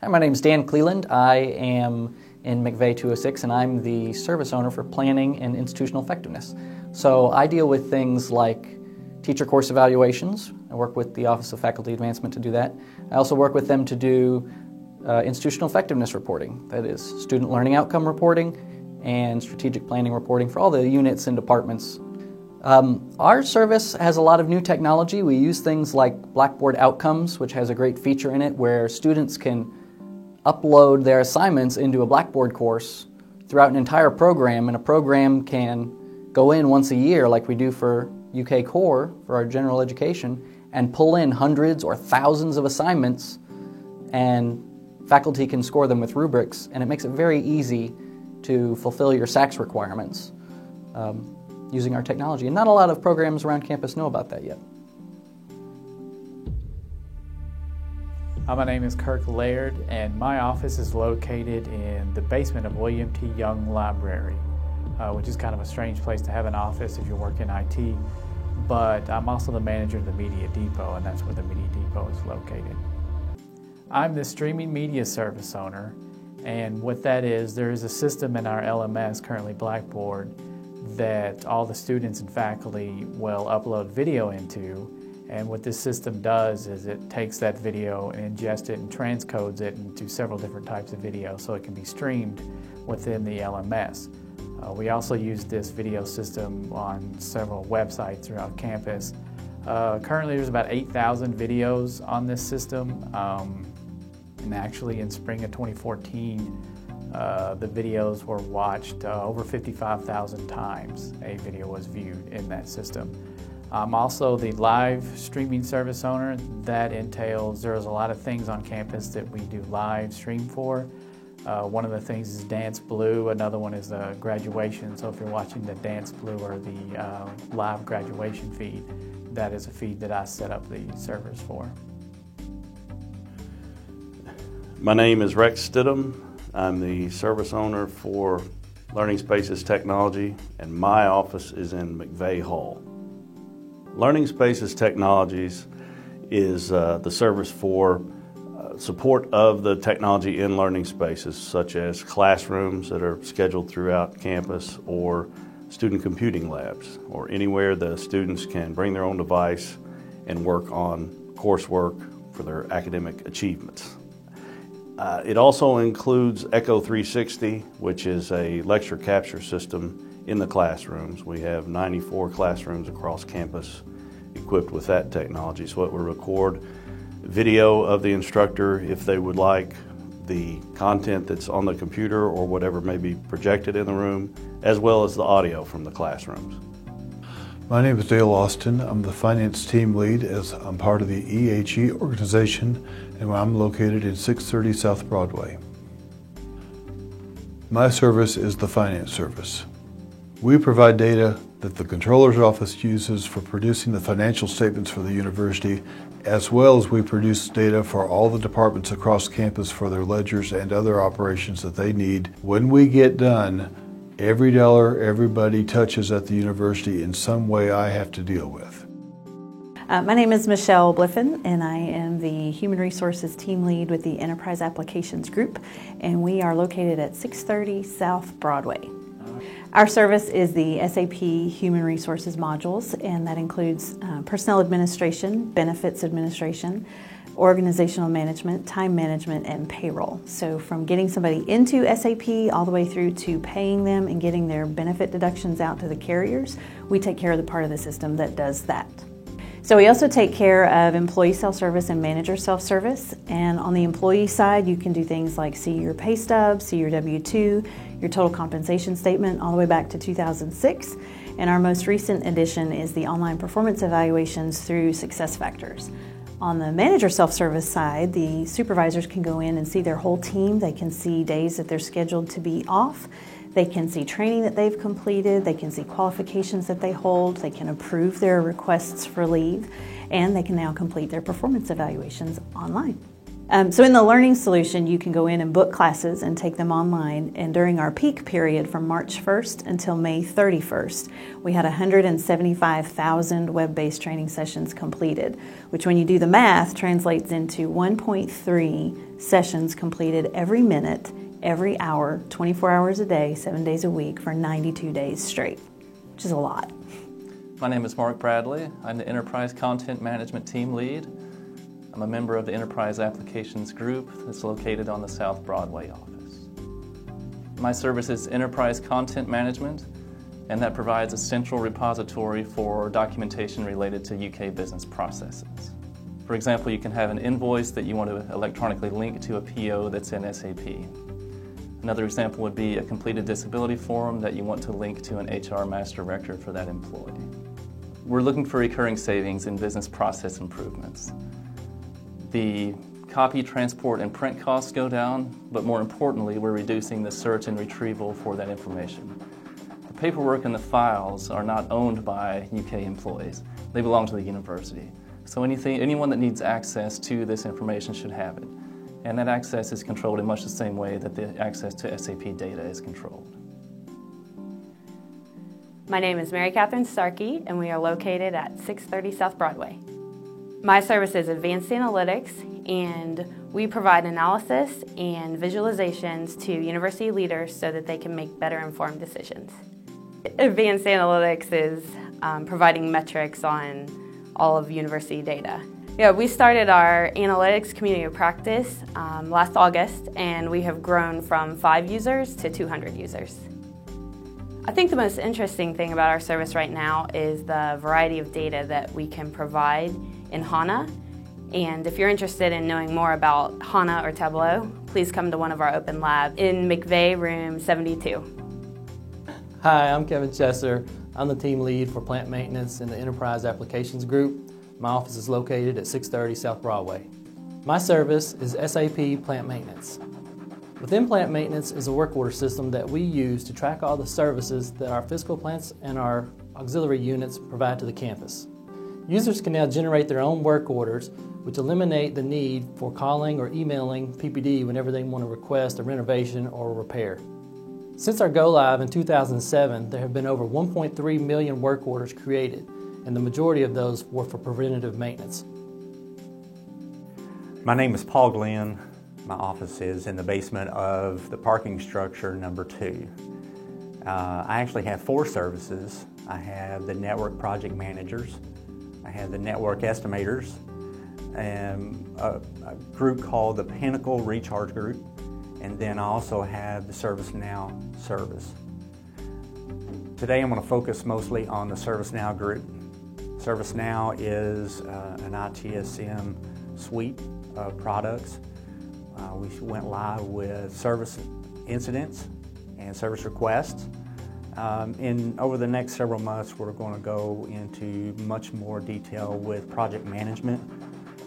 Hi, my name is Dan Cleland. I am in McVeigh 206 and I'm the service owner for planning and institutional effectiveness. So I deal with things like teacher course evaluations. I work with the Office of Faculty Advancement to do that. I also work with them to do institutional effectiveness reporting, that is student learning outcome reporting and strategic planning reporting for all the units and departments. Our service has a lot of new technology. We use things like Blackboard Outcomes, which has a great feature in it where students can upload their assignments into a Blackboard course throughout an entire program, and a program can go in once a year like we do for UK Core for our general education and pull in hundreds or thousands of assignments, and faculty can score them with rubrics, and it makes it very easy to fulfill your SACS requirements using our technology. And not a lot of programs around campus know about that yet. My name is Kirk Laird, and my office is located in the basement of William T. Young Library, which is kind of a strange place to have an office if you work in IT. But I'm also the manager of the Media Depot, and that's where the Media Depot is located. I'm the streaming media service owner, and what that is, there is a system in our LMS, currently Blackboard, that all the students and faculty will upload video into. And what this system does is it takes that video and ingests it and transcodes it into several different types of video so it can be streamed within the LMS. We also use this video system on several websites throughout campus. Currently there's about 8,000 videos on this system, and actually in spring of 2014 the videos were watched over 55,000 times. A video was viewed in that system. I'm also the live streaming service owner. That entails there's a lot of things on campus that we do live stream for. One of the things is Dance Blue, another one is graduation. So if you're watching the Dance Blue or the live graduation feed, that is a feed that I set up the servers for. My name is Rex Stidham. I'm the service owner for Learning Spaces Technology, and my office is in McVeigh Hall. Learning Spaces Technologies is the service for support of the technology in learning spaces, such as classrooms that are scheduled throughout campus, or student computing labs, or anywhere the students can bring their own device and work on coursework for their academic achievements. It also includes Echo 360, which is a lecture capture system in the classrooms. We have 94 classrooms across campus equipped with that technology, so it will record video of the instructor if they would like, the content that's on the computer or whatever may be projected in the room, as well as the audio from the classrooms. My name is Dale Austin. I'm the finance team lead as I'm part of the EHE organization, and I'm located in 630 South Broadway. My service is the finance service. We provide data that the Controller's Office uses for producing the financial statements for the university, as well as we produce data for all the departments across campus for their ledgers and other operations that they need. When we get done, every dollar everybody touches at the university in some way I have to deal with. My name is Michelle Bliffen, and I am the Human Resources Team Lead with the Enterprise Applications Group, and we are located at 630 South Broadway. Our service is the SAP Human Resources modules, and that includes personnel administration, benefits administration, organizational management, time management, and payroll. So from getting somebody into SAP all the way through to paying them and getting their benefit deductions out to the carriers, we take care of the part of the system that does that. So we also take care of employee self-service and manager self-service. And on the employee side, you can do things like see your pay stub, see your W-2, your total compensation statement all the way back to 2006. And our most recent addition is the online performance evaluations through SuccessFactors. On the manager self-service side, the supervisors can go in and see their whole team. They can see days that they're scheduled to be off. They can see training that they've completed. They can see qualifications that they hold. They can approve their requests for leave, and they can now complete their performance evaluations online. So in the Learning Solution, you can go in and book classes and take them online. And during our peak period from March 1st until May 31st, we had 175,000 web-based training sessions completed, which when you do the math translates into 1.3 sessions completed every minute, every hour, 24 hours a day, 7 days a week for 92 days straight, which is a lot. My name is Mark Bradley. I'm the Enterprise Content Management Team Lead. I'm a member of the Enterprise Applications Group that's located on the South Broadway office. My service is Enterprise Content Management, and that provides a central repository for documentation related to UK business processes. For example, you can have an invoice that you want to electronically link to a PO that's in SAP. Another example would be a completed disability form that you want to link to an HR master record for that employee. We're looking for recurring savings in business process improvements. The copy, transport, and print costs go down, but more importantly, we're reducing the search and retrieval for that information. The paperwork and the files are not owned by UK employees. They belong to the university. So anyone that needs access to this information should have it. And that access is controlled in much the same way that the access to SAP data is controlled. My name is Mary Catherine Starkey, and we are located at 630 South Broadway. My service is Advanced Analytics, and we provide analysis and visualizations to university leaders so that they can make better informed decisions. Advanced Analytics is providing metrics on all of university data. Yeah, we started our analytics community of practice last August, and we have grown from 5 users to 200 users. I think the most interesting thing about our service right now is the variety of data that we can provide in HANA. And if you're interested in knowing more about HANA or Tableau, please come to one of our open labs in McVeigh room 72. Hi, I'm Kevin Chesser. I'm the team lead for plant maintenance in the Enterprise Applications Group. My office is located at 630 South Broadway. My service is SAP Plant Maintenance. Within Plant Maintenance is a work order system that we use to track all the services that our physical plants and our auxiliary units provide to the campus. Users can now generate their own work orders, which eliminate the need for calling or emailing PPD whenever they want to request a renovation or a repair. Since our go-live in 2007, there have been over 1.3 million work orders created, and the majority of those were for preventative maintenance. My name is Paul Glenn. My office is in the basement of the parking structure number 2. I actually have 4 services. I have the network project managers, I have the network estimators, and a group called the Pinnacle Recharge Group, and then I also have the ServiceNow service. Today I'm going to focus mostly on the ServiceNow group. ServiceNow is an ITSM suite of products. We went live with service incidents and service requests. And over the next several months, we're going to go into much more detail with project management,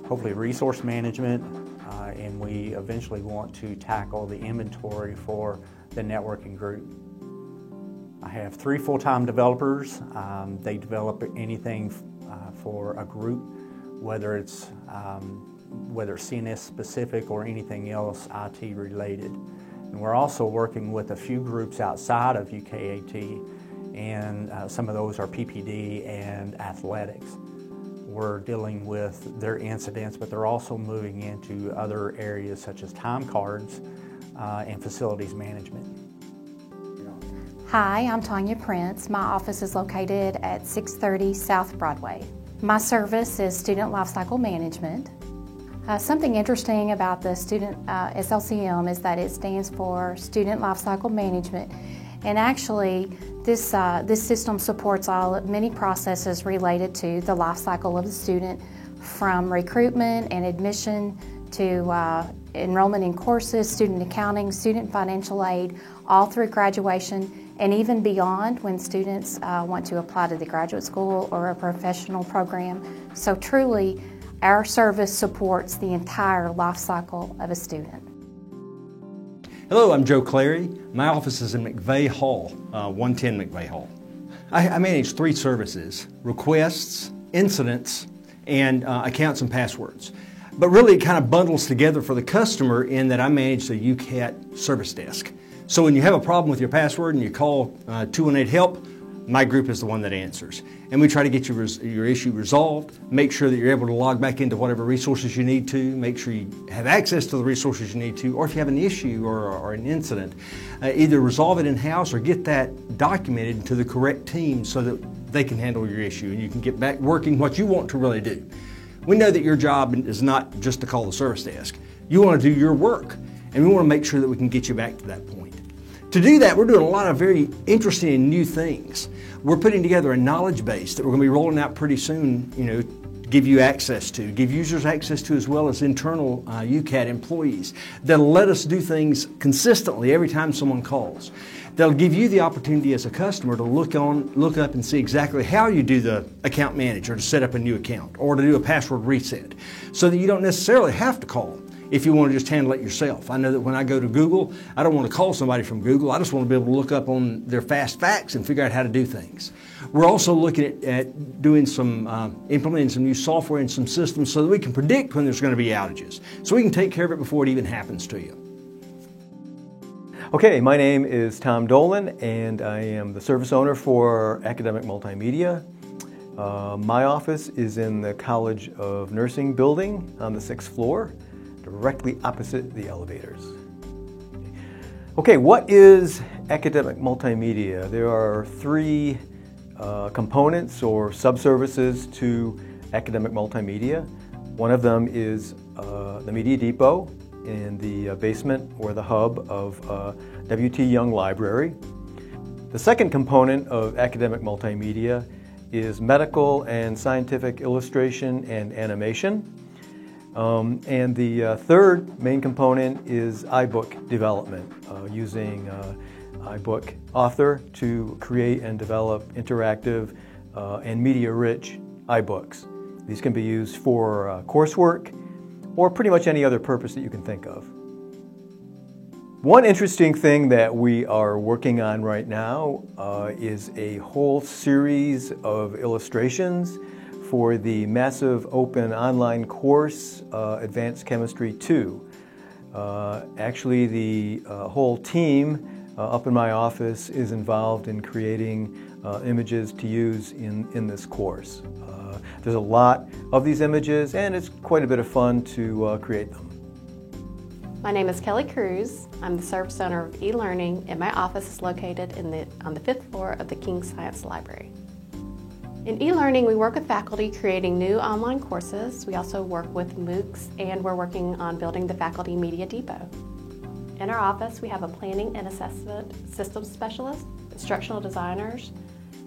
hopefully resource management, and we eventually want to tackle the inventory for the networking group. I have 3 full-time developers. They develop anything for a group, whether it's CNS specific or anything else IT related. And we're also working with a few groups outside of UKAT, and some of those are PPD and athletics. We're dealing with their incidents, but they're also moving into other areas such as time cards and facilities management. Hi, I'm Tanya Prince. My office is located at 630 South Broadway. My service is Student Lifecycle Management. Something interesting about the student SLCM is that it stands for Student Lifecycle Management, and actually this system supports many processes related to the life cycle of the student, from recruitment and admission to enrollment in courses, student accounting, student financial aid, all through graduation, and even beyond when students want to apply to the graduate school or a professional program. So truly, our service supports the entire life cycle of a student. Hello, I'm Joe Clary. My office is in McVeigh Hall, 110 McVeigh Hall. I manage 3 services: requests, incidents, and accounts and passwords. but really it kind of bundles together for the customer in that I manage the UCAT service desk. So when you have a problem with your password and you call 218-HELP, my group is the one that answers. And we try to get your issue resolved, make sure that you're able to log back into whatever resources you need to, make sure you have access to the resources you need to, or if you have an issue or an incident, either resolve it in-house or get that documented to the correct team so that they can handle your issue and you can get back working what you want to really do. We know that your job is not just to call the service desk. You want to do your work, and we want to make sure that we can get you back to that point. To do that, we're doing a lot of very interesting and new things. We're putting together a knowledge base that we're going to be rolling out pretty soon, to give you access to, give users access to, as well as internal UCAT employees. That'll let us do things consistently every time someone calls. That'll give you the opportunity as a customer to look up and see exactly how you do the account manager to set up a new account or to do a password reset, so that you don't necessarily have to call if you want to just handle it yourself. I know that when I go to Google, I don't want to call somebody from Google. I just want to be able to look up on their fast facts and figure out how to do things. We're also looking at doing implementing some new software and some systems so that we can predict when there's going to be outages, so we can take care of it before it even happens to you. Okay, my name is Tom Dolan, and I am the service owner for Academic Multimedia. My office is in the College of Nursing building on the 6th floor, directly opposite the elevators. Okay, what is Academic Multimedia? There are 3 components or subservices to Academic Multimedia. One of them is the Media Depot in the basement or the hub of W.T. Young Library. The second component of Academic Multimedia is medical and scientific illustration and animation. And the third main component is iBook development, using iBook Author to create and develop interactive and media-rich iBooks. These can be used for coursework or pretty much any other purpose that you can think of. One interesting thing that we are working on right now is a whole series of illustrations for the massive open online course, Advanced Chemistry 2. Actually, the whole team up in my office is involved in creating images to use in this course. There's a lot of these images, and it's quite a bit of fun to create them. My name is Kelly Cruz. I'm the service owner of eLearning, and my office is located on the 5th floor of the King Science Library. In eLearning, we work with faculty creating new online courses. We also work with MOOCs, and we're working on building the Faculty Media Depot. In our office, we have a planning and assessment systems specialist, instructional designers,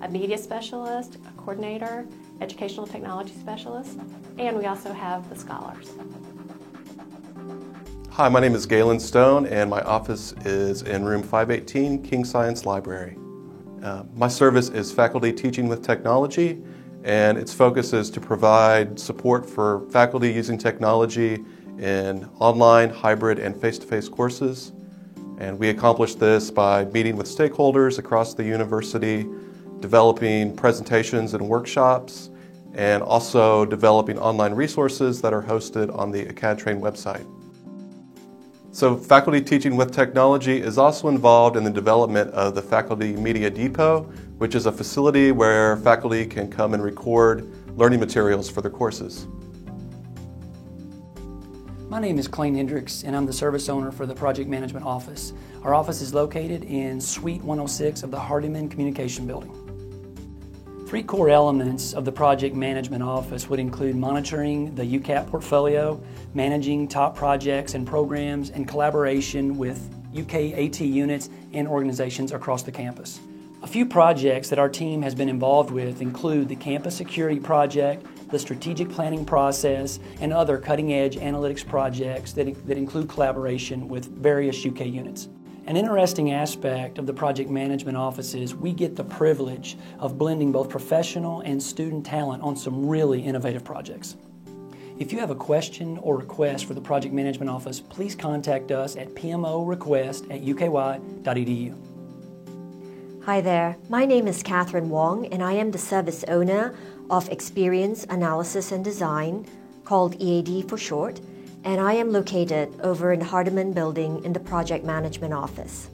a media specialist, a coordinator, educational technology specialist, and we also have the scholars. Hi, my name is Galen Stone, and my office is in room 518, King Science Library. My service is Faculty Teaching with Technology, and its focus is to provide support for faculty using technology in online, hybrid, and face-to-face courses. And we accomplish this by meeting with stakeholders across the university, developing presentations and workshops, and also developing online resources that are hosted on the AcadTrain website. So Faculty Teaching with Technology is also involved in the development of the Faculty Media Depot, which is a facility where faculty can come and record learning materials for their courses. My name is Clayne Hendricks, and I'm the service owner for the Project Management Office. Our office is located in Suite 106 of the Hardiman Communication Building. 3 core elements of the Project Management Office would include monitoring the UCAT portfolio, managing top projects and programs, and collaboration with UKAT units and organizations across the campus. A few projects that our team has been involved with include the Campus Security Project, the Strategic Planning Process, and other cutting-edge analytics projects that include collaboration with various UK units. An interesting aspect of the Project Management Office is we get the privilege of blending both professional and student talent on some really innovative projects. If you have a question or request for the Project Management Office, please contact us at pmorequest@uky.edu. Hi there, my name is Catherine Wong, and I am the service owner of Experience Analysis and Design, called EAD for short, and I am located over in the Hardiman building in the Project Management Office.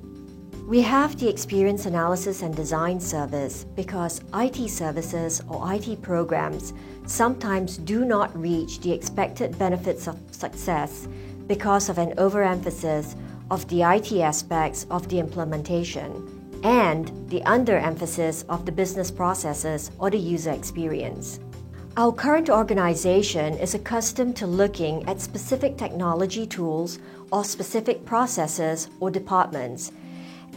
We have the Experience Analysis and Design service because IT services or IT programs sometimes do not reach the expected benefits of success because of an overemphasis of the IT aspects of the implementation and the underemphasis of the business processes or the user experience. Our current organization is accustomed to looking at specific technology tools or specific processes or departments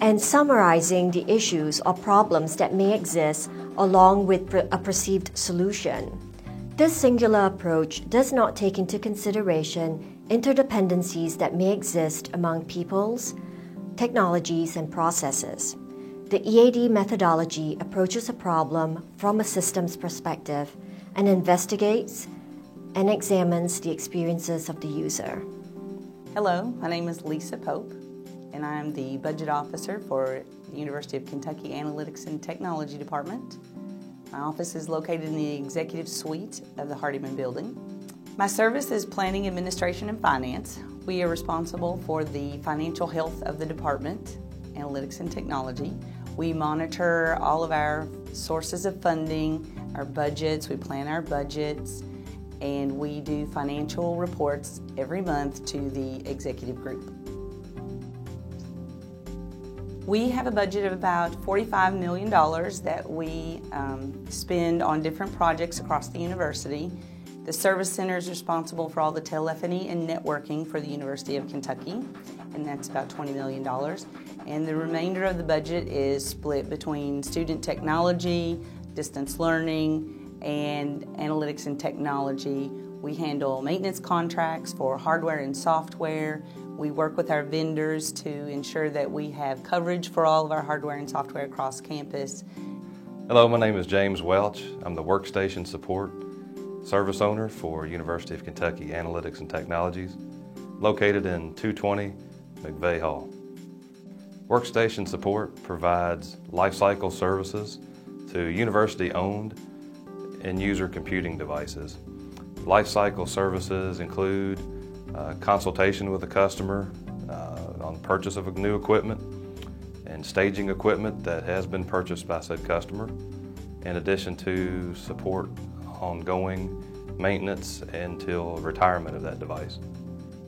and summarizing the issues or problems that may exist along with a perceived solution. This singular approach does not take into consideration interdependencies that may exist among peoples, technologies, and processes. The EAD methodology approaches a problem from a systems perspective and investigates and examines the experiences of the user. Hello, my name is Lisa Pope, and I am the Budget Officer for the University of Kentucky Analytics and Technology Department. My office is located in the Executive Suite of the Hardiman Building. My service is Planning, Administration, and Finance. We are responsible for the financial health of the department, Analytics and Technology. We monitor all of our sources of funding, our budgets, we plan our budgets, and we do financial reports every month to the executive group. We have a budget of about $45 million that we spend on different projects across the university. The Service Center is responsible for all the telephony and networking for the University of Kentucky, and that's about $20 million. And the remainder of the budget is split between student technology, distance learning, and analytics and technology. We handle maintenance contracts for hardware and software. We work with our vendors to ensure that we have coverage for all of our hardware and software across campus. Hello, my name is James Welch. I'm the Workstation Support Service Owner for University of Kentucky Analytics and Technologies, located in 220 McVeigh Hall. Workstation Support provides lifecycle services to university-owned and user computing devices. Lifecycle services include consultation with the customer on the purchase of new equipment and staging equipment that has been purchased by said customer, in addition to support ongoing maintenance until retirement of that device.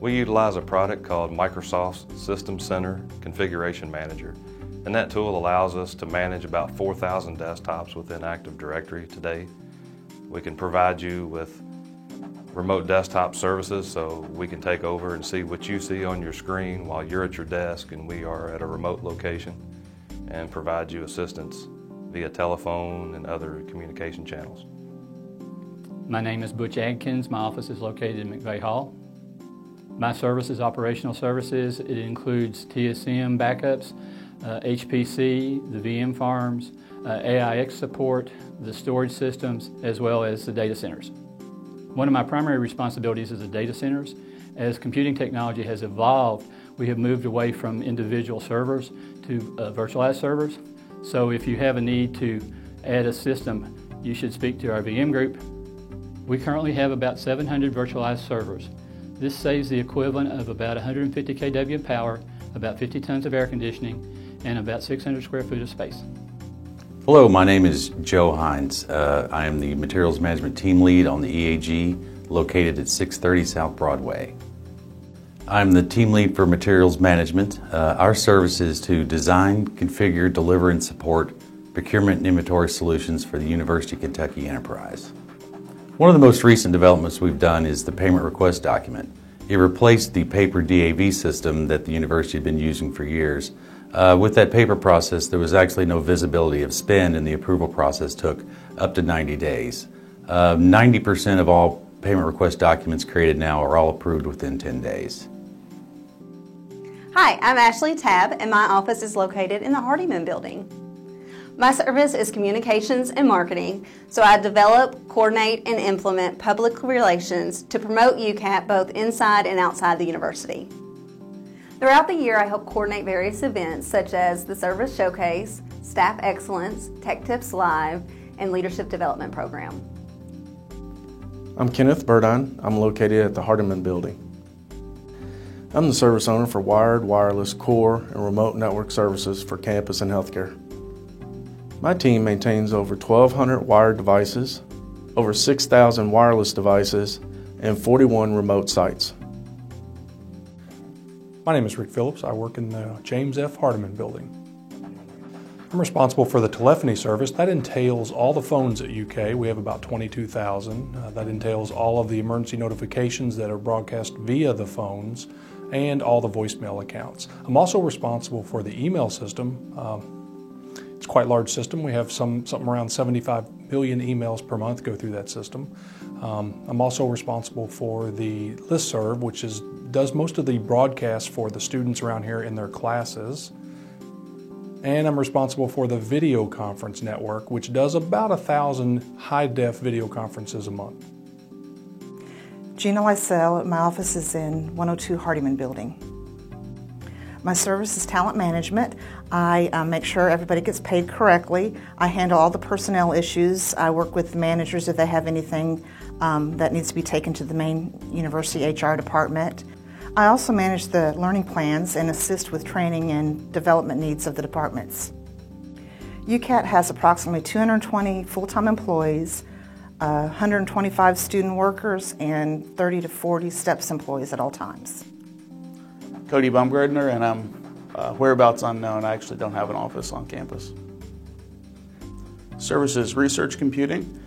We utilize a product called Microsoft System Center Configuration Manager, and that tool allows us to manage about 4,000 desktops within Active Directory today. We can provide you with remote desktop services so we can take over and see what you see on your screen while you're at your desk and we are at a remote location, and provide you assistance via telephone and other communication channels. My name is Butch Adkins. My office is located in McVeigh Hall. My service is operational services. It includes TSM backups, HPC, the VM farms, AIX support, the storage systems, as well as the data centers. One of my primary responsibilities is the data centers. As computing technology has evolved, we have moved away from individual servers to virtualized servers. So if you have a need to add a system, you should speak to our VM group. We currently have about 700 virtualized servers. This saves the equivalent of about 150 kW of power, about 50 tons of air conditioning, and about 600 square feet of space. Hello, my name is Joe Hines. I am the Materials Management Team Lead on the EAG, located at 630 South Broadway. I'm the Team Lead for Materials Management. Our service is to design, configure, deliver, and support procurement and inventory solutions for the University of Kentucky enterprise. One of the most recent developments we've done is the payment request document. It replaced the paper DAV system that the university had been using for years. With that paper process, there was actually no visibility of spend, and the approval process took up to 90 days. 90% of all payment request documents created now are all approved within 10 days. Hi, I'm Ashley Tabb, and my office is located in the Hardiman building. My service is communications and marketing, so I develop, coordinate, and implement public relations to promote UCAT both inside and outside the university. Throughout the year, I help coordinate various events such as the Service Showcase, Staff Excellence, Tech Tips Live, and Leadership Development Program. I'm Kenneth Burdine. I'm located at the Hardiman Building. I'm the service owner for wired, wireless, core, and remote network services for campus and healthcare. My team maintains over 1,200 wired devices, over 6,000 wireless devices, and 41 remote sites. My name is Rick Phillips. I work in the James F. Hardiman Building. I'm responsible for the telephony service. That entails all the phones at UK. We have about 22,000. That entails all of the emergency notifications that are broadcast via the phones and all the voicemail accounts. I'm also responsible for the email system. It's quite a large system. We have something around 75 million emails per month go through that system. I'm also responsible for the listserv, which does most of the broadcasts for the students around here in their classes. And I'm responsible for the video conference network, which does about 1,000 high-def video conferences a month. Gina Lysell, my office is in 102 Hardiman Building. My service is talent management. I make sure everybody gets paid correctly. I handle all the personnel issues. I work with managers if they have anything that needs to be taken to the main university HR department. I also manage the learning plans and assist with training and development needs of the departments. UCAT has approximately 220 full-time employees, 125 student workers, and 30 to 40 STEPS employees at all times. Cody Baumgardner, and I'm whereabouts unknown. I actually don't have an office on campus. Service is research computing.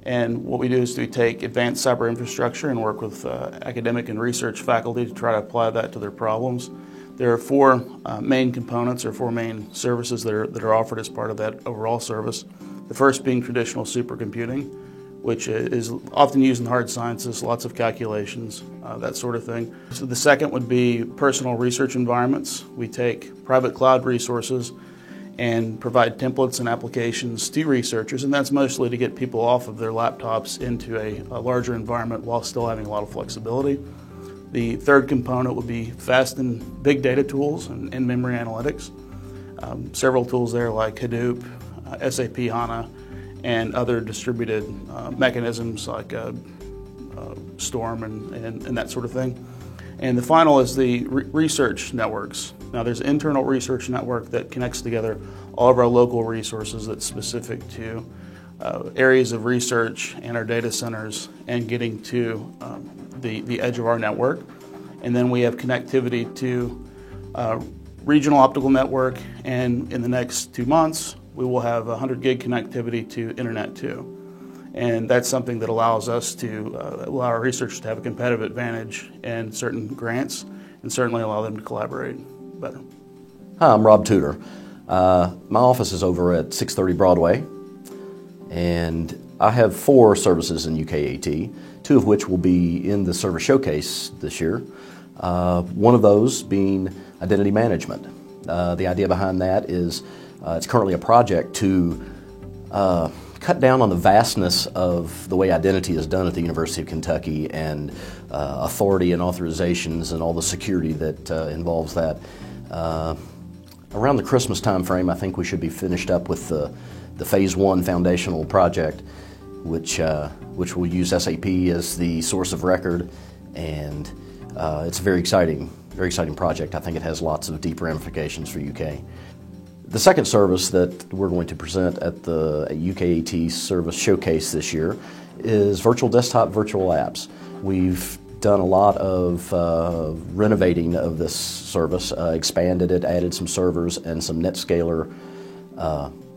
And what we do is we take advanced cyber infrastructure and work with academic and research faculty to try to apply that to their problems. There are four main components or four main services that are offered as part of that overall service. The first being traditional supercomputing, which is often used in hard sciences, lots of calculations, that sort of thing. So the second would be personal research environments. We take private cloud resources and provide templates and applications to researchers, and that's mostly to get people off of their laptops into a larger environment while still having a lot of flexibility. The third component would be fast and big data tools and in-memory analytics. Several tools there like Hadoop, SAP HANA, and other distributed mechanisms like Storm and that sort of thing. And the final is the research networks. Now there's an internal research network that connects together all of our local resources that's specific to areas of research and our data centers and getting to the edge of our network. And then we have connectivity to regional optical network, and in the next 2 months we will have 100 gig connectivity to Internet 2. And that's something that allows us to allow our researchers to have a competitive advantage in certain grants and certainly allow them to collaborate better. Hi, I'm Rob Tudor. My office is over at 630 Broadway, and I have 4 services in UKAT, 2 of which will be in the service showcase this year. One of those being identity management. The idea behind that is it's currently a project to cut down on the vastness of the way identity is done at the University of Kentucky and authority and authorizations and all the security that involves that. Around the Christmas time frame, I think we should be finished up with the Phase 1 foundational project, which will use SAP as the source of record, and it's a very exciting project. I think it has lots of deep ramifications for UK. The second service that we're going to present at the UKAT Service Showcase this year is virtual desktop, virtual apps. We've done a lot of renovating of this service, expanded it, added some servers and some NetScaler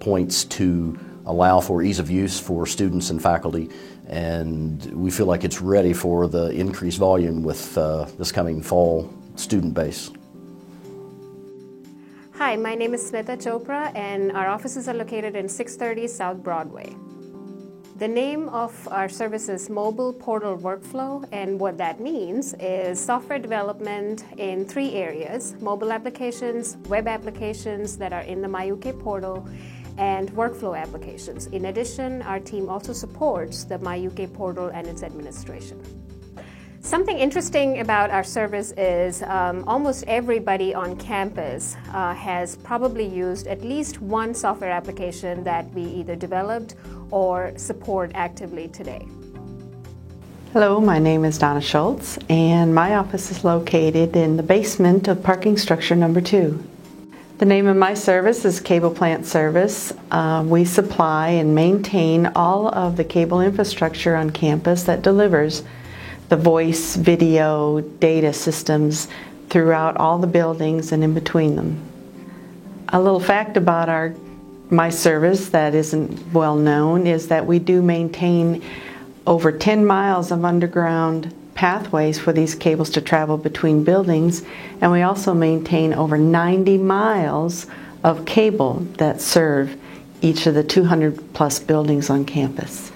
points to allow for ease of use for students and faculty, and we feel like it's ready for the increased volume with this coming fall student base. Hi, my name is Smita Chopra, and our offices are located in 630 South Broadway. The name of our service is Mobile Portal Workflow, and what that means is software development in 3 areas: mobile applications, web applications that are in the MyUK portal, and workflow applications. In addition, our team also supports the MyUK portal and its administration. Something interesting about our service is almost everybody on campus has probably used at least one software application that we either developed or support actively today. Hello, my name is Donna Schultz, and my office is located in the basement of parking structure number 2. The name of my service is Cable Plant Service. We supply and maintain all of the cable infrastructure on campus that delivers the voice, video, data systems throughout all the buildings and in between them. A little fact about my service that isn't well known is that we do maintain over 10 miles of underground pathways for these cables to travel between buildings, and we also maintain over 90 miles of cable that serve each of the 200 plus buildings on campus.